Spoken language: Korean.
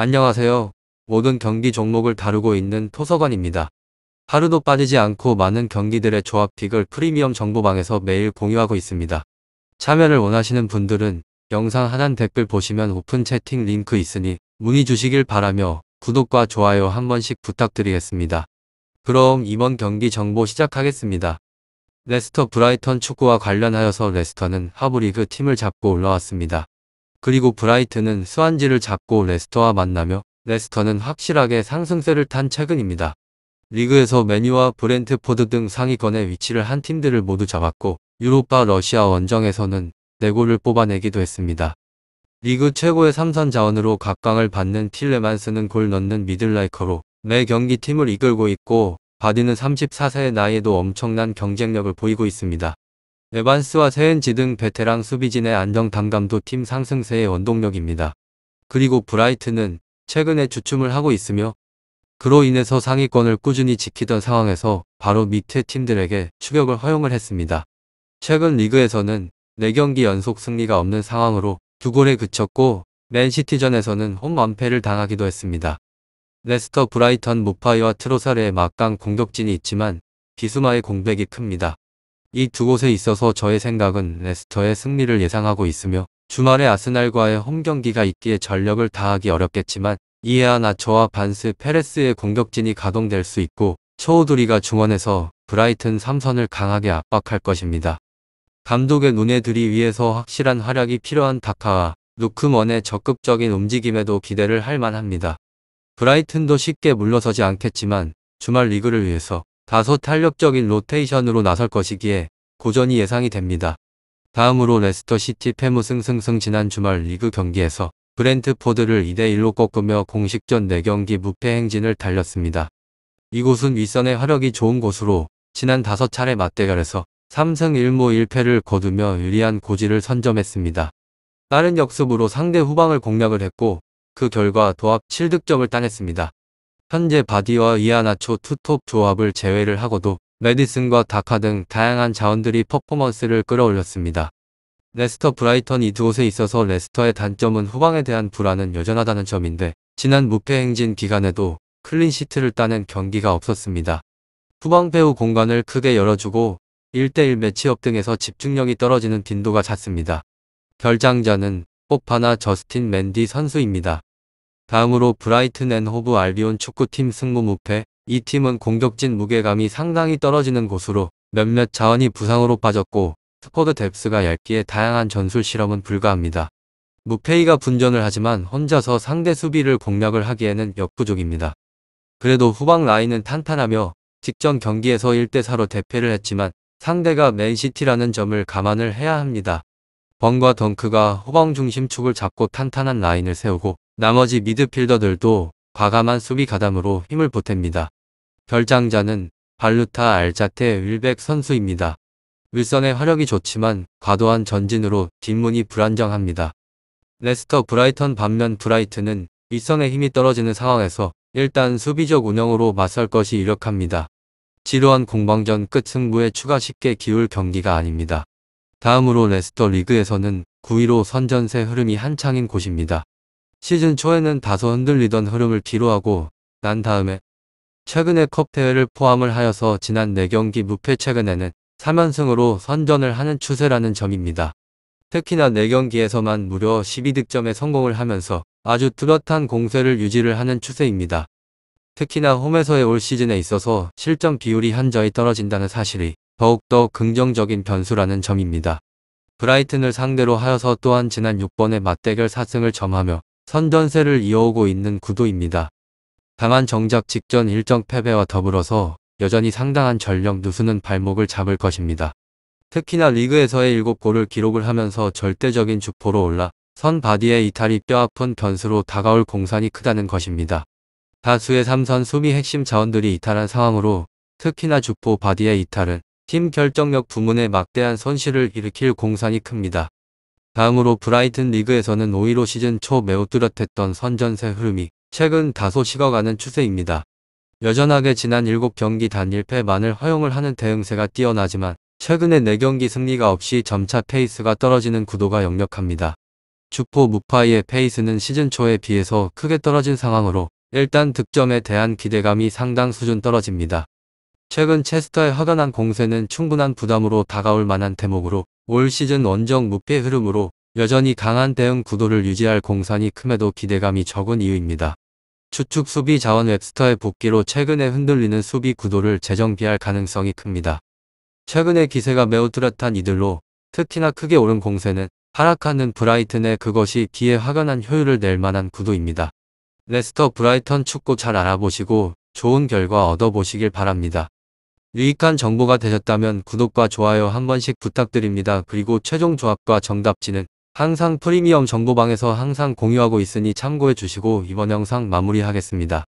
안녕하세요. 모든 경기 종목을 다루고 있는 토서관입니다. 하루도 빠지지 않고 많은 경기들의 조합픽을 프리미엄 정보방에서 매일 공유하고 있습니다. 참여를 원하시는 분들은 영상 하단 댓글 보시면 오픈 채팅 링크 있으니 문의 주시길 바라며 구독과 좋아요 한 번씩 부탁드리겠습니다. 그럼 이번 경기 정보 시작하겠습니다. 레스터 브라이턴 축구와 관련하여서 레스터는 하브리그 팀을 잡고 올라왔습니다. 그리고 브라이튼은 스완지를 잡고 레스터와 만나며 레스터는 확실하게 상승세를 탄 최근입니다. 리그에서 맨유와 브렌트포드 등 상위권에 위치를 한 팀들을 모두 잡았고 유로파 러시아 원정에서는 4골을 뽑아내기도 했습니다. 리그 최고의 3선 자원으로 각광을 받는 틸레만스는 골 넣는 미들라이커로 매 경기 팀을 이끌고 있고 바디는 34세의 나이에도 엄청난 경쟁력을 보이고 있습니다. 에반스와 세엔지 등 베테랑 수비진의 안정감도 팀 상승세의 원동력입니다. 그리고 브라이튼은 최근에 주춤을 하고 있으며 그로 인해서 상위권을 꾸준히 지키던 상황에서 바로 밑에 팀들에게 추격을 허용을 했습니다. 최근 리그에서는 4경기 연속 승리가 없는 상황으로 2골에 그쳤고 맨시티전에서는 홈완패를 당하기도 했습니다. 레스터 브라이턴 무파이와 트로사르의 막강 공격진이 있지만 비수마의 공백이 큽니다. 이 두 곳에 있어서 저의 생각은 레스터의 승리를 예상하고 있으며 주말에 아스날과의 홈경기가 있기에 전력을 다하기 어렵겠지만 이에아나초와 반스 페레스의 공격진이 가동될 수 있고 초우두리가 중원에서 브라이튼 3선을 강하게 압박할 것입니다. 감독의 눈에 들이 위해서 확실한 활약이 필요한 다카와 루크먼의 적극적인 움직임에도 기대를 할 만합니다. 브라이튼도 쉽게 물러서지 않겠지만 주말 리그를 위해서 다소 탄력적인 로테이션으로 나설 것이기에 고전이 예상이 됩니다. 다음으로 레스터 시티 패무승승승 지난 주말 리그 경기에서 브렌트포드를 2대1로 꺾으며 공식전 4경기 무패 행진을 달렸습니다. 이곳은 윗선의 화력이 좋은 곳으로 지난 5차례 맞대결에서 3승 1무 1패를 거두며 유리한 고지를 선점했습니다. 빠른 역습으로 상대 후방을 공략을 했고 그 결과 도합 7득점을 따냈습니다. 현재 바디와 이아나초 투톱 조합을 제외를 하고도 메디슨과 다카 등 다양한 자원들이 퍼포먼스를 끌어올렸습니다. 레스터 브라이턴 이 두 곳에 있어서 레스터의 단점은 후방에 대한 불안은 여전하다는 점인데 지난 무패 행진 기간에도 클린시트를 따낸 경기가 없었습니다. 후방 배후 공간을 크게 열어주고 1대1 매치업 등에서 집중력이 떨어지는 빈도가 잦습니다. 결장자는 포파나 저스틴 맨디 선수입니다. 다음으로 브라이튼 앤 호브 알비온 축구팀 승무 무패. 이 팀은 공격진 무게감이 상당히 떨어지는 곳으로 몇몇 자원이 부상으로 빠졌고 스쿼드 뎁스가 얇기에 다양한 전술 실험은 불가합니다. 무패이가 분전을 하지만 혼자서 상대 수비를 공략을 하기에는 역부족입니다. 그래도 후방 라인은 탄탄하며 직전 경기에서 1대4로 대패를 했지만 상대가 맨시티라는 점을 감안을 해야 합니다. 번과 덩크가 후방 중심축을 잡고 탄탄한 라인을 세우고 나머지 미드필더들도 과감한 수비 가담으로 힘을 보탭니다. 결장자는 발루타 알자테 윌백 선수입니다. 윌선의 화력이 좋지만 과도한 전진으로 뒷문이 불안정합니다. 레스터 브라이턴 반면 브라이튼은 윗선의 힘이 떨어지는 상황에서 일단 수비적 운영으로 맞설 것이 유력합니다. 지루한 공방전 끝 승부에 추가 쉽게 기울 경기가 아닙니다. 다음으로 레스터 리그에서는 9위로 선전세 흐름이 한창인 곳입니다. 시즌 초에는 다소 흔들리던 흐름을 뒤로하고 난 다음에 최근에 컵 대회를 포함을 하여서 지난 4경기 무패 최근에는 3연승으로 선전을 하는 추세라는 점입니다. 특히나 4경기에서만 무려 12득점에 성공을 하면서 아주 뚜렷한 공세를 유지를 하는 추세입니다. 특히나 홈에서의 올 시즌에 있어서 실점 비율이 현저히 떨어진다는 사실이 더욱더 긍정적인 변수라는 점입니다. 브라이튼을 상대로 하여서 또한 지난 6번의 맞대결 4승을 점하며 선전세를 이어오고 있는 구도입니다. 다만 정작 직전 일정 패배와 더불어서 여전히 상당한 전력 누수는 발목을 잡을 것입니다. 특히나 리그에서의 7골을 기록을 하면서 절대적인 주포로 올라 선 바디의 이탈이 뼈아픈 변수로 다가올 공산이 크다는 것입니다. 다수의 3선 수비 핵심 자원들이 이탈한 상황으로 특히나 주포 바디의 이탈은 팀 결정력 부문에 막대한 손실을 일으킬 공산이 큽니다. 다음으로 브라이튼 리그에서는 5위로 시즌 초 매우 뚜렷했던 선전세 흐름이 최근 다소 식어가는 추세입니다. 여전하게 지난 7경기 단 1패만을 허용을 하는 대응세가 뛰어나지만 최근에 4경기 승리가 없이 점차 페이스가 떨어지는 구도가 역력합니다. 주포 무파이의 페이스는 시즌 초에 비해서 크게 떨어진 상황으로 일단 득점에 대한 기대감이 상당 수준 떨어집니다. 최근 체스터의 확연한 공세는 충분한 부담으로 다가올 만한 대목으로 올 시즌 원정 무패 흐름으로 여전히 강한 대응 구도를 유지할 공산이 큼에도 기대감이 적은 이유입니다. 주축 수비 자원 웹스터의 복귀로 최근에 흔들리는 수비 구도를 재정비할 가능성이 큽니다. 최근의 기세가 매우 뚜렷한 이들로 특히나 크게 오른 공세는 하락하는 브라이튼의 그것이 기에 확연한 효율을 낼 만한 구도입니다. 레스터 브라이턴 축구 잘 알아보시고 좋은 결과 얻어보시길 바랍니다. 유익한 정보가 되셨다면 구독과 좋아요 한 번씩 부탁드립니다. 그리고 최종 조합과 정답지는 항상 프리미엄 정보방에서 항상 공유하고 있으니 참고해 주시고 이번 영상 마무리하겠습니다.